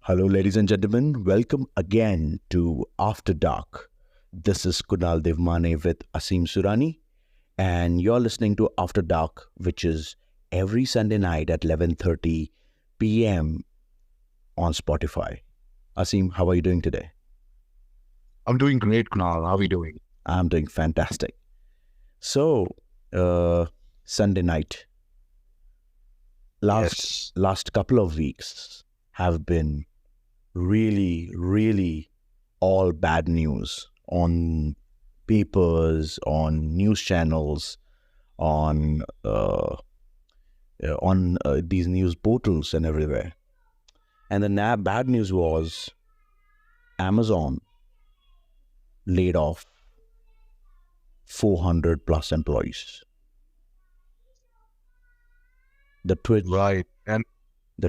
Hello, ladies and gentlemen. Welcome again to After Dark. This is Kunal Devmane with Asim Surani, and you're listening to After Dark, which is every Sunday night at 11:30 p.m. on Spotify. Asim, how are you doing today? I'm doing great, Kunal. How are you doing? I'm doing fantastic. So, uh, Sunday night, last Yes. last couple of weeks have been really all bad news on papers, on news channels, on these news portals and everywhere. And the bad news was Amazon laid off 400 plus employees. The Twitch, Right. And the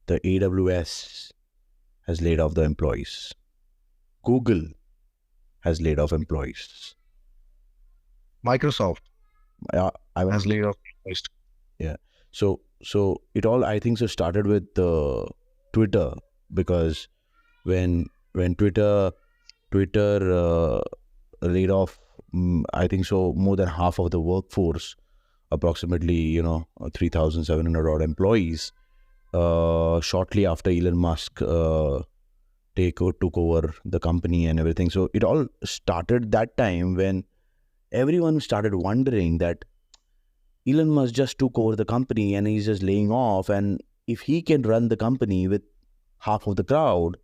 AWS has laid off the employees. Google has laid off employees. Microsoft I, I has laid off. Yeah. So it all, I think, so started with Twitter, because when Twitter laid off, I think so, more than half of the workforce, approximately 3,700 odd employees. Shortly after Elon Musk took over the company and everything, so it all started that time when everyone started wondering that Elon Musk just took over the company and he's just laying off. And if he can run the company with half of the crowd,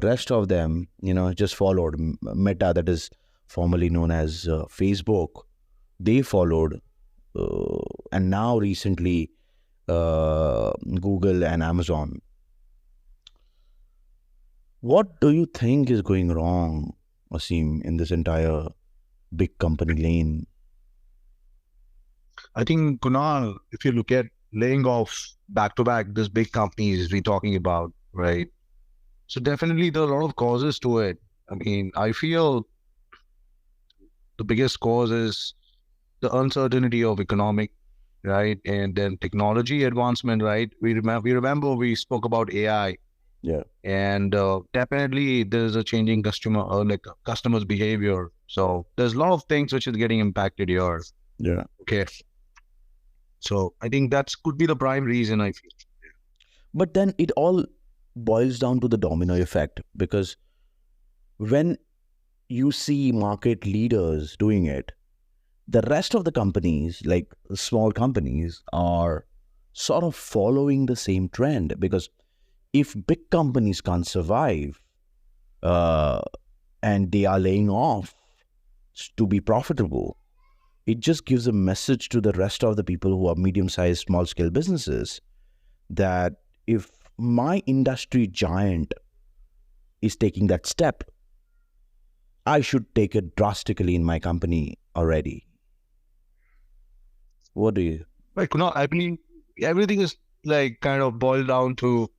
rest of them, just followed. Meta, that is formerly known as Facebook, they followed. And now recently, Google and Amazon. What do you think is going wrong, Asim, in this entire big company lane? I think, Kunal, if you look at laying off back to back, this big companies we're talking about, right? So definitely there are a lot of causes to it. I mean, I feel the biggest cause is the uncertainty of economic, right? And then technology advancement, right? We remember we spoke about AI. Yeah. And definitely there's a changing customers behavior, so there's a lot of things which is getting impacted here. Yeah. Okay, so I think that's could be the prime reason, I feel. But then it all boils down to the domino effect, because when you see market leaders doing it, the rest of the companies, like small companies, are sort of following the same trend. Because if big companies can't survive, uh, and they are laying off to be profitable, it just gives a message to the rest of the people who are medium-sized, small-scale businesses that if my industry giant is taking that step, I should take it drastically in my company already. What do you? Right, Kunal, I believe everything is like kind of boils down to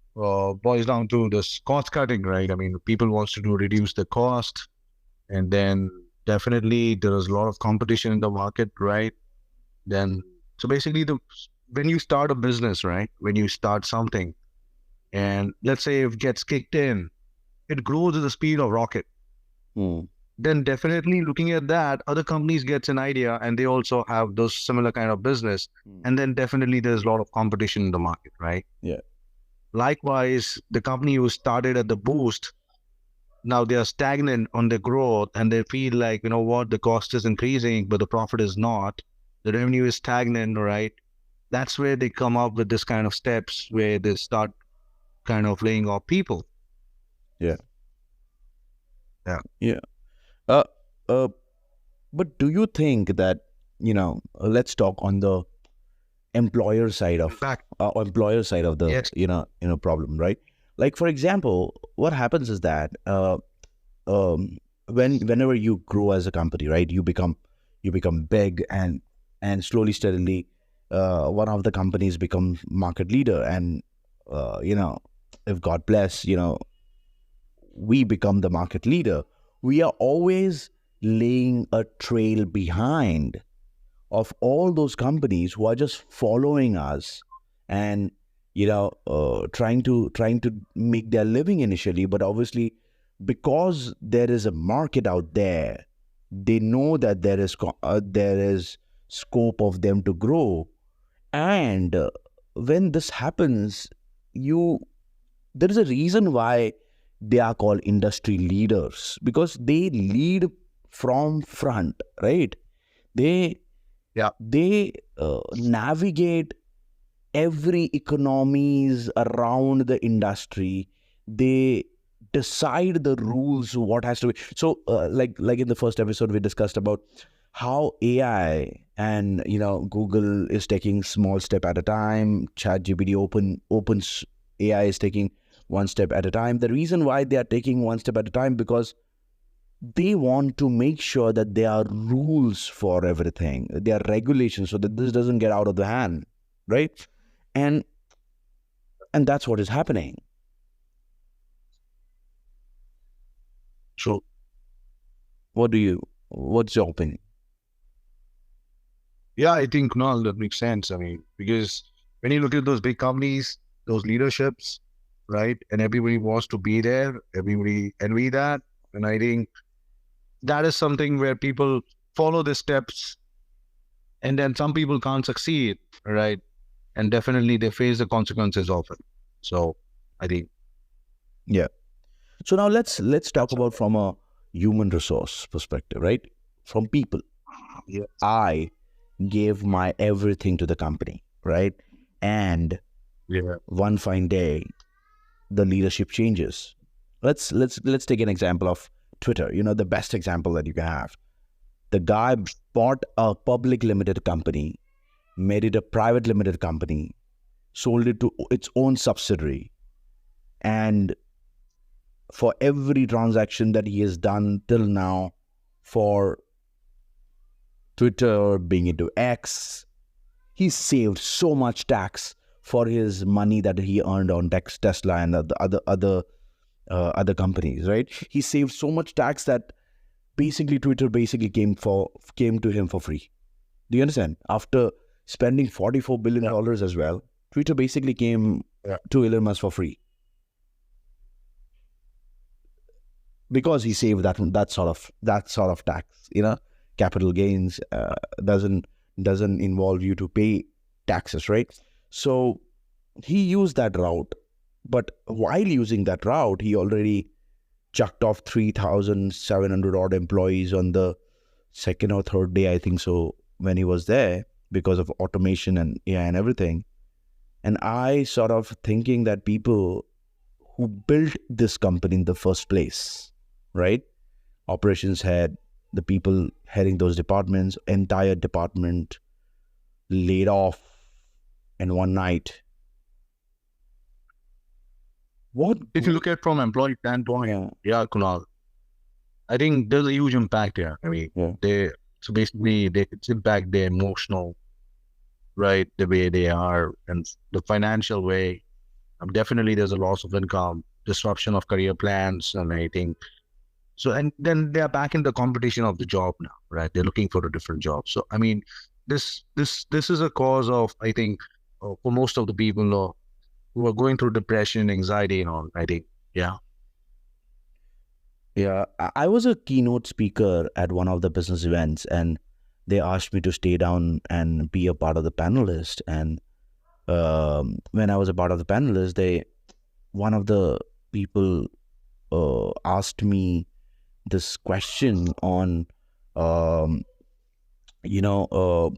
this cost cutting, right? I mean, people wants to do reduce the cost, and then definitely there is a lot of competition in the market, right? Then so basically the when you start a business, right? When you start something, and let's say if it gets kicked in, it grows at the speed of rocket. Hmm. Then definitely looking at that, other companies gets an idea and they also have those similar kind of business. Hmm. And then definitely there's a lot of competition in the market, right? Yeah. Likewise, the company who started at the boost, now they are stagnant on their growth and they feel like, you know what, the cost is increasing, but the profit is not. The revenue is stagnant, right? That's where they come up with this kind of steps where they start kind of laying off people. Yeah. Yeah. Yeah. Uh, uh, but do you think that, let's talk on the Back. employer side of the, Yes. problem, right? Like, for example, what happens is that um, whenever you grow as a company, right, you become big, and slowly, steadily, one of the companies becomes market leader, and if God bless, we become the market leader. We are always laying a trail behind of all those companies who are just following us, and trying to make their living initially, but obviously because there is a market out there, they know that there is scope of them to grow. And when this happens, you there is a reason why they are called industry leaders, because they lead from front, right? they Yeah. they navigate every economies around the industry. They decide the rules, what has to be. So like in the first episode we discussed about how AI and Google is taking small step at a time. ChatGPT opens AI is taking one step at a time. The reason why they are taking one step at a time, because they want to make sure that there are rules for everything, there are regulations, so that this doesn't get out of the hand, right? and and that's what is happening. So What's your opinion? yeah, I think no, that makes sense. I mean, because when you look at those big companies, those leaderships, right, and everybody wants to be there, everybody envy that, and I think that is something where people follow the steps, and then some people can't succeed, right, and definitely they face the consequences of it. So I think Yeah. So now let's talk that's about from a human resource perspective, right? From people. yeah, I gave my everything to the company, right? And yeah, one fine day the leadership changes. Let's take an example of Twitter, the best example that you can have. The guy bought a public limited company, made it a private limited company, sold it to its own subsidiary, and for every transaction that he has done till now, for Twitter being into X, he saved so much tax for his money that he earned on Tesla and the other companies, right? He saved so much tax that basically Twitter basically came to him for free. Do you understand? After spending $44 billion as well, Twitter basically came yeah, to Elon Musk for free, because he saved that sort of tax. Capital gains doesn't involve you to pay taxes, right? So he used that route, but while using that route, he already chucked off 3,700 odd employees on the second or third day, I think so, when he was there, because of automation and AI and everything. And I sort of thinking that people who built this company in the first place, right? Operations head, the people heading those departments, entire department laid off in one night. What? if you look at from employee standpoint, Yeah, yeah, Kunal, I think there's a huge impact here. I mean, yeah, they so basically it's impact their emotional, right, the way they are, and the financial way. Definitely, there's a loss of income, disruption of career plans, and I think so. And then they are back in the competition of the job now, right? They're looking for a different job. So I mean, this is a cause of, I think, for most of the people who are going through depression, anxiety, and all. I think, yeah, yeah. I was a keynote speaker at one of the business events, and they asked me to stay down and be a part of the panelist. And when I was a part of the panelist, one of the people asked me this question on, um, you know,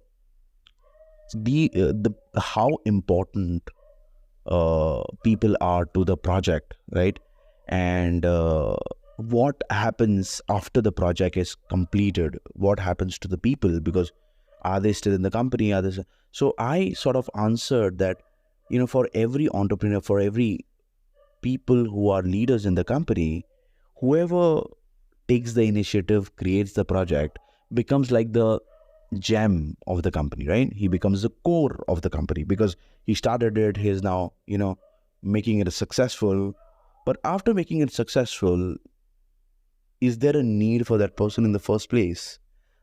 the how important people are to the project, right? And what happens after the project is completed? What happens to the people? Because are they still in the company? So I sort of answered that, for every entrepreneur, for every people who are leaders in the company, whoever takes the initiative, creates the project, becomes like the gem of the company, right? He becomes the core of the company because he started it. He's now, making it successful. But after making it successful, is there a need for that person in the first place?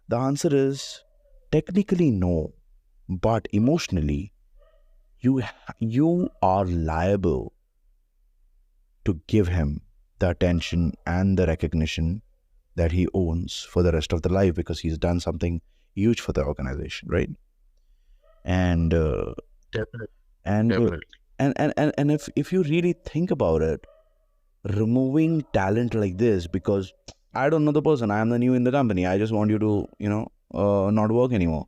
The answer is technically no, but emotionally, you are liable to give him the attention and the recognition that he owns for the rest of the life, because he's done something huge for the organization, right? And Definitely. and uh, Definitely. and if you really think about it, removing talent like this because I don't know the person, I am the new in the company, I just want you to not work anymore.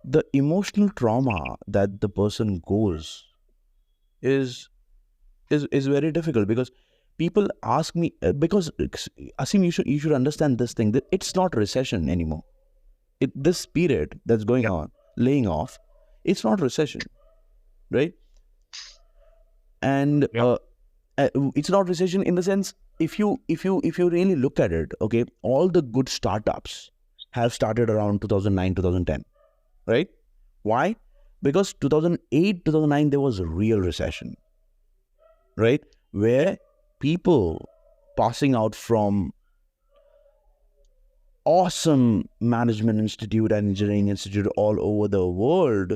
The emotional trauma that the person goes is is very difficult, because people ask me because Asim, you should understand this thing, that it's not recession anymore. This period that's going Yeah. on, laying off, it's not recession, right? And Yeah. it's not recession in the sense, if you really look at it, okay, all the good startups have started around 2009 2010, right? Why? Because 2008 2009 there was a real recession, right? Where people passing out from awesome management institute and engineering institute all over the world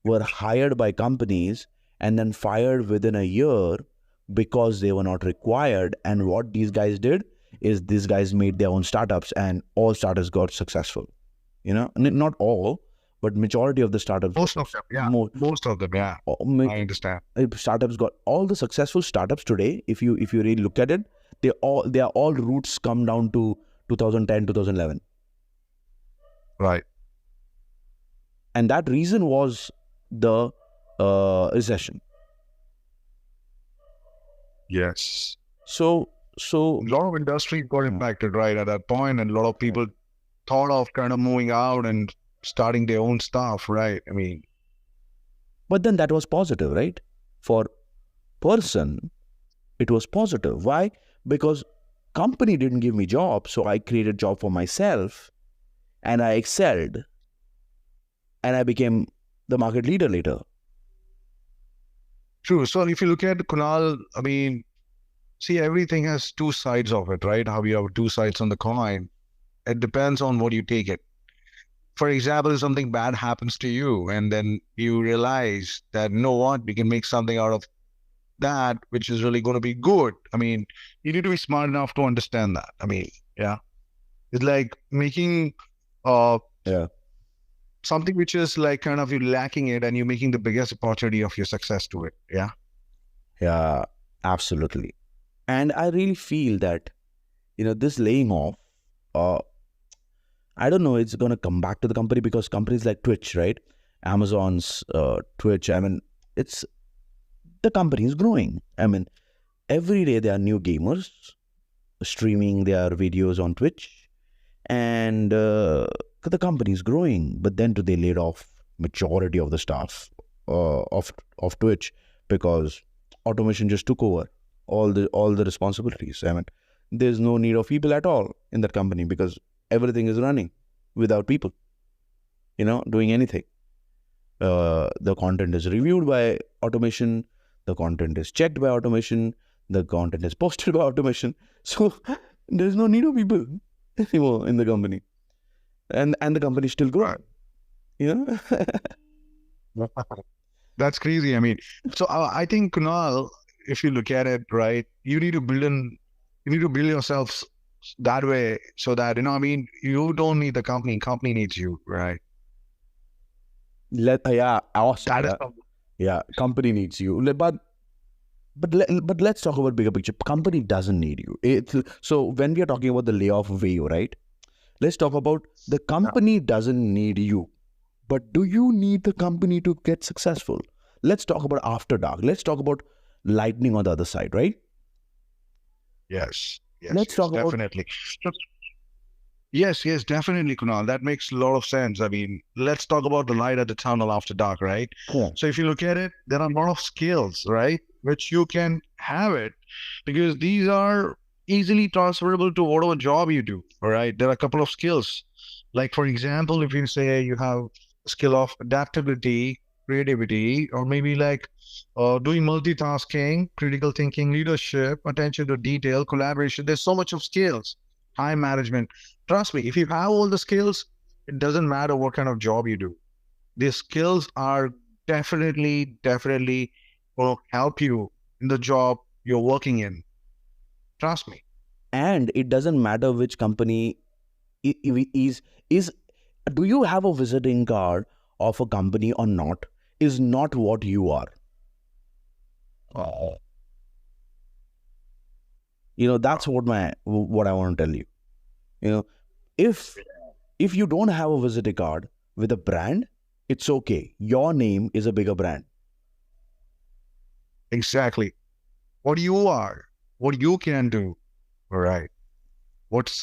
were hired by companies and then fired within a year because they were not required. And what these guys did is these guys made their own startups, and all startups got successful. Not all, but majority of the startups got Most of them. Yeah. more. Most of them. Yeah. I understand. Startups got all the successful startups today. If you really look at it, they are all roots come down to 2010 2011, Right. and that reason was the recession. Yes. So A lot of industries got yeah. impacted right at that point, and a lot of people thought of kind of moving out and starting their own stuff, right? I mean, But then that was positive, right? For person, it was positive. Why? Because company didn't give me job, so I created job for myself, and I excelled, and I became the market leader later. true. So if you look at Kunal, I mean, see, everything has two sides of it, right? How you have two sides on the coin. It depends on what you take it. For example, if something bad happens to you and then you realize that, you know what, we can make something out of that, which is really going to be good. I mean, you need to be smart enough to understand that. I mean, yeah, it's like making Yeah. something which is like kind of you lacking it and you're making the biggest opportunity of your success to it. Yeah. Yeah, absolutely. And I really feel that, this laying off, uh, I don't know, it's going to come back to the company, because companies like Twitch, right? Amazon's Twitch, I mean, it's the company is growing. I mean, every day there are new gamers streaming their videos on Twitch, and the company is growing. But then they laid off majority of the staff of Twitch, because automation just took over all the responsibilities. I mean, there's no need of people at all in that company, because everything is running without people, doing anything. The content is reviewed by automation, the content is checked by automation, the content is posted by automation. So there's no need of people anymore in the company, and the company is still growing. You know, That's crazy. I mean, so I think Kunal, if you look at it, right, you need to build yourself that way so that, I mean, you don't need the company needs you, right? yeah, awesome. That is Yeah, company needs you, but let's talk about bigger picture. Company doesn't need you. So when we are talking about the layoff wave, right? Let's talk about the company doesn't need you, but do you need the company to get successful? Let's talk about after dark. Let's talk about lightning on the other side, right? yes, Let's talk about definitely. So, yes, definitely, Kunal. That makes a lot of sense. I mean, let's talk about the light at the tunnel after dark, right? yeah. So if you look at it, there are a lot of skills, right, which you can have it because these are easily transferable to whatever job you do. All right, there are a couple of skills. Like for example, if you say you have a skill of adaptability, creativity, or maybe like doing multitasking, critical thinking, leadership, attention to detail, collaboration. There's so much of skills, time management. Trust me, if you have all the skills, it doesn't matter what kind of job you do. These skills are definitely will help you in the job you're working in. Trust me. And it doesn't matter which company is do you have a visiting card of a company or not, is not what you are. Oh. That's what I want to tell you. you know if you don't have a visiting card with a brand, it's okay, your name is a bigger brand. Exactly. What you are, what you can do, all right? What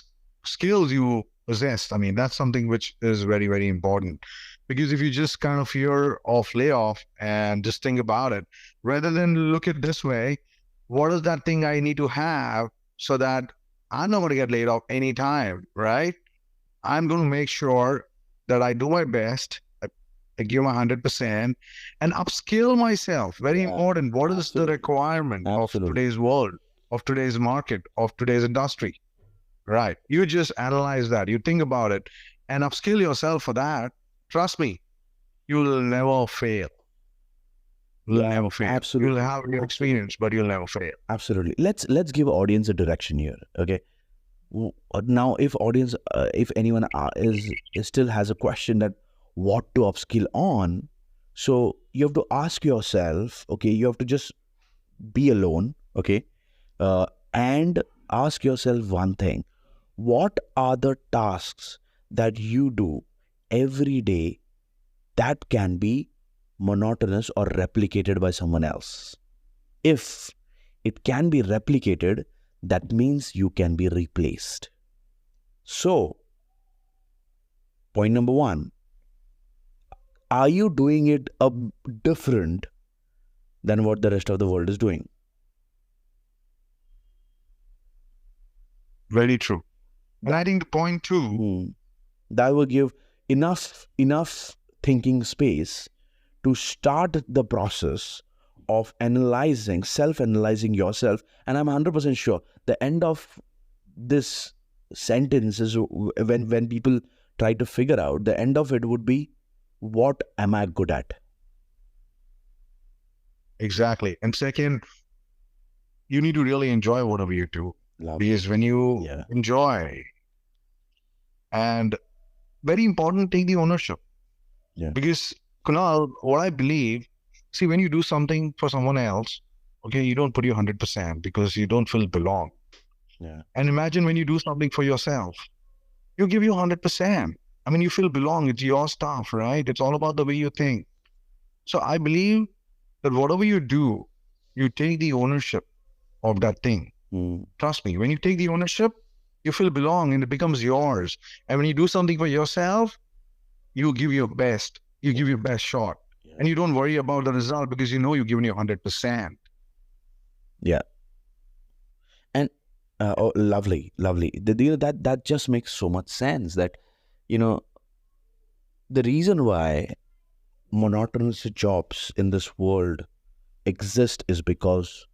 skills you possess. I mean, that's something which is very important. Because if you just kind of fear of layoff and just think about it, rather than look at this way, what is that thing I need to have so that I'm not going to get laid off anytime, right? I'm going to make sure that I do my best. I give my 100% and upskill myself. Very Yeah, important. What is the absolutely. requirement of Absolutely. today's world, of today's market, of today's industry? Right. You just analyze that. You think about it and upskill yourself for that. Trust me, you'll never fail. You'll Yeah, never fail. You'll absolutely. have your experience, but you'll never fail. Absolutely. Let's give audience a direction here. Okay. Now, if anyone is still has a question that what to upskill on, so you have to ask yourself. Okay, you have to just be alone. Okay, and ask yourself one thing: what are the tasks that you do every day that can be monotonous or replicated by someone else? If it can be replicated, that means you can be replaced. So, point number one, are you doing it different than what the rest of the world is doing? Very true. And I think the point two, That will give enough thinking space to start the process of self-analyzing yourself. And I'm 100% sure the end of this sentence is when people try to figure out, the end of it would be, what am I good at? exactly. And second, you need to really enjoy whatever you do. Lovely. Because when you Yeah. enjoy, and very important, take the ownership. Yeah. Because Kunal, what I believe, see, when you do something for someone else, okay, you don't put your 100% because you don't feel belong. Yeah. And imagine when you do something for yourself, you give you 100%. I mean, you feel belong. It's your stuff, right? It's all about the way you think. So I believe that whatever you do, you take the ownership of that thing. Trust me, when you take the ownership, you feel belong and it becomes yours. And when you do something for yourself, you give your best. You give your best shot. And you don't worry about the result because you know you've given your 100%. Yeah. And oh, lovely. That just makes so much sense. That you know the reason why monotonous jobs in this world exist is because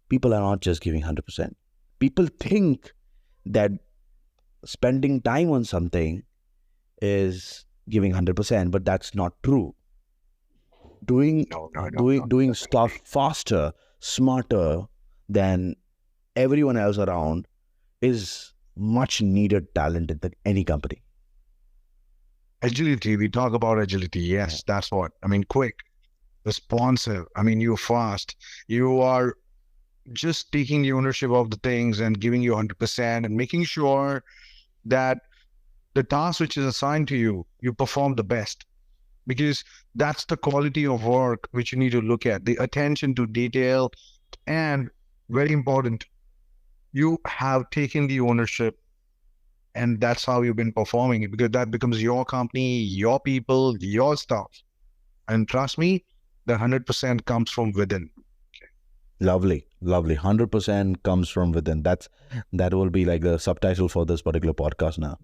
people are not just giving 100%. People think that spending time on something is giving 100%, but that's not true. Doing No, no, no, doing no. doing stuff faster, smarter than everyone else around is much needed talent in any company. Agility, we talk about agility. Yes, that's what. I mean, quick, responsive. I mean, you're fast. You are just taking the ownership of the things and giving you 100% and making sure that the task which is assigned to you, you perform the best. Because that's the quality of work which you need to look at, the attention to detail. And very important, you have taken the ownership and that's how you've been performing it because that becomes your company, your people, your stuff. And trust me, the 100% comes from within. Lovely. 100% comes from within. That will be like the subtitle for this particular podcast now.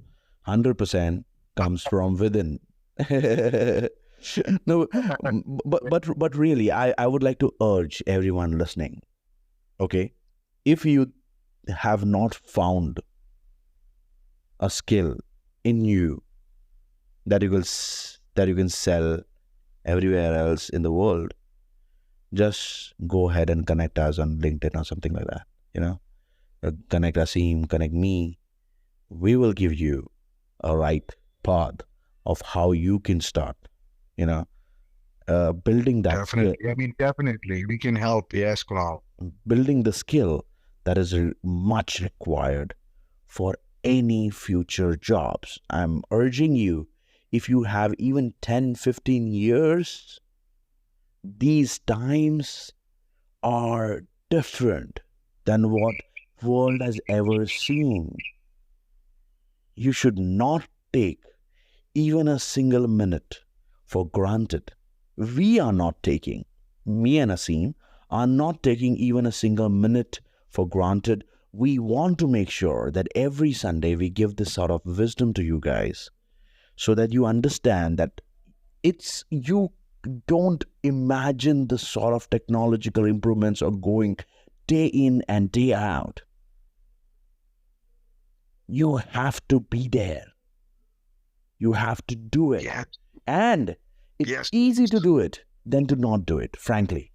100% comes from within. No, but really, I would like to urge everyone listening. Okay, if you have not found a skill in you that you can sell everywhere else in the world, just go ahead and connect us on LinkedIn or something like that. Connect Asim, connect me. We will give you a right path of how you can start, you know, building that skill, Definitely. I mean, definitely. We can help. Yes, Kunal. building the skill that is much required for any future jobs. I'm urging you, if you have even 10, 15 years, these times are different than what world has ever seen. You should not take even a single minute for granted. We are not taking, me and Asim are not taking even a single minute for granted. We want to make sure that every Sunday we give this sort of wisdom to you guys so that you understand that you don't imagine the sort of technological improvements are going day in and day out. You have to be there. You have to do it. Yes. And it's Yes. easy to do it than to not do it, frankly.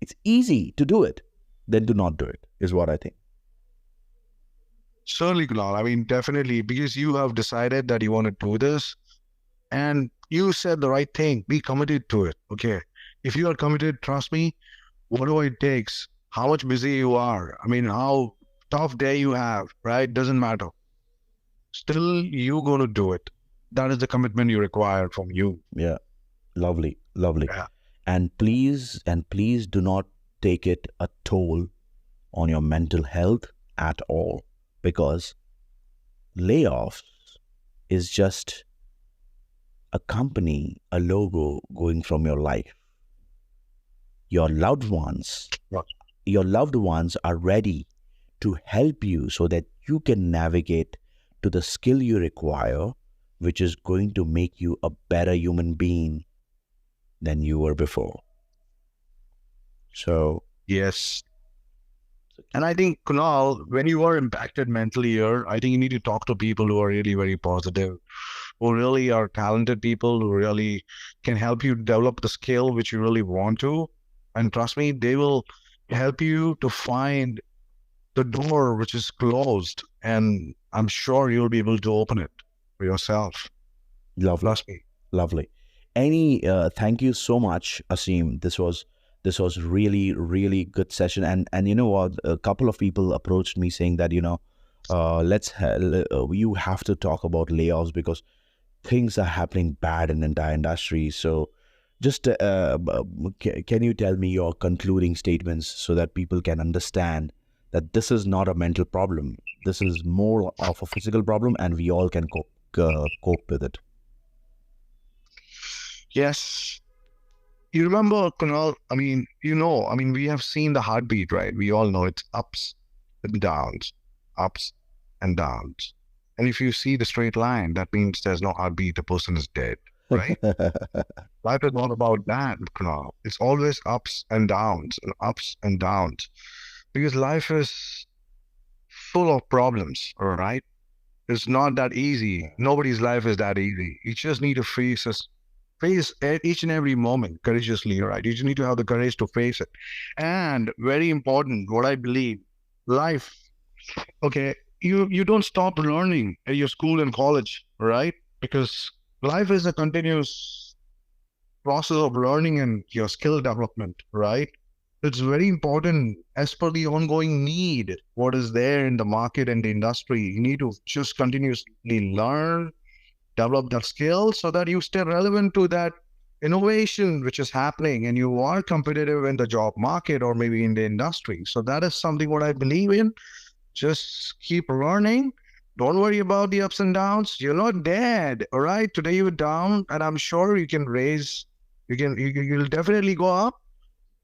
It's easy to do it than to not do it, is what I think. Certainly, Kunal. I mean, definitely, because you have decided that you want to do this and you said the right thing. Be committed to it. Okay. If you are committed, trust me, whatever it takes, how much busy you are, I mean, how tough day you have, right? Doesn't matter. Still, you going to do it. That is the commitment you require from you. Yeah, lovely, lovely. Yeah. And please do not take it a toll on your mental health at all, because layoffs is just a company, a logo going from your life. Your loved ones, Right. your loved ones are ready to help you so that you can navigate to the skill you require, which is going to make you a better human being than you were before. So, Yes. And I think, Kunal, when you are impacted mentally here, I think you need to talk to people who are really very positive, who really are talented people, who really can help you develop the skill which you really want to. And trust me, they will help you to find the door which is closed. And I'm sure you'll be able to open it for yourself. lovely, Trust me. lovely. Thank you so much, Asim. This was really good session. And you know what? A couple of people approached me saying that you have to talk about layoffs because things are happening bad in the entire industry. So, just can you tell me your concluding statements so that people can understand that this is not a mental problem. This is more of a physical problem, and we all can cope with it. Yes. You remember, Kunal, I mean, we have seen the heartbeat, right? We all know it's ups and downs. And if you see the straight line, that means there's no heartbeat, the person is dead, right? Life is not about that, Kunal. It's always ups and downs and ups and downs because life is full of problems, all right? It's not that easy. Nobody's life is that easy. You just need to face each and every moment courageously, right? You just need to have the courage to face it. And very important, what I believe, life, okay, you don't stop learning at your school and college, right? Because life is a continuous process of learning and your skill development, right? It's very important as per the ongoing need, what is there in the market and the industry. You need to just continuously learn, develop that skill so that you stay relevant to that innovation which is happening and you are competitive in the job market or maybe in the industry. So that is something what I believe in. Just keep learning. Don't worry about the ups and downs. You're not dead. All right. Today you're down, and I'm sure you can raise, you'll definitely go up.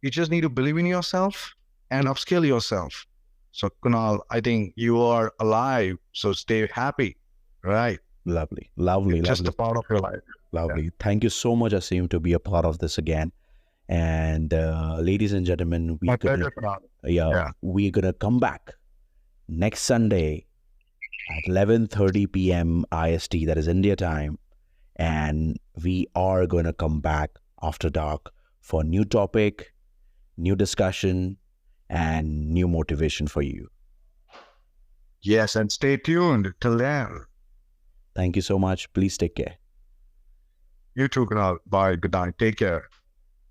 You just need to believe in yourself and upskill yourself. So Kunal, I think you are alive. So stay happy. Right. Lovely, lovely, It's just lovely, a part of your life. Yeah. lovely. Thank you so much, Asim, to be a part of this again. And ladies and gentlemen, My pleasure, Kunal. Yeah. we're gonna come back next Sunday at 11:30 p.m. IST, that is India time, and we are gonna come back after dark for new topic, new discussion, and new motivation for you. Yes, and stay tuned till then. Thank you so much. Please take care. You too, Kunal. Bye. Good night. Take care.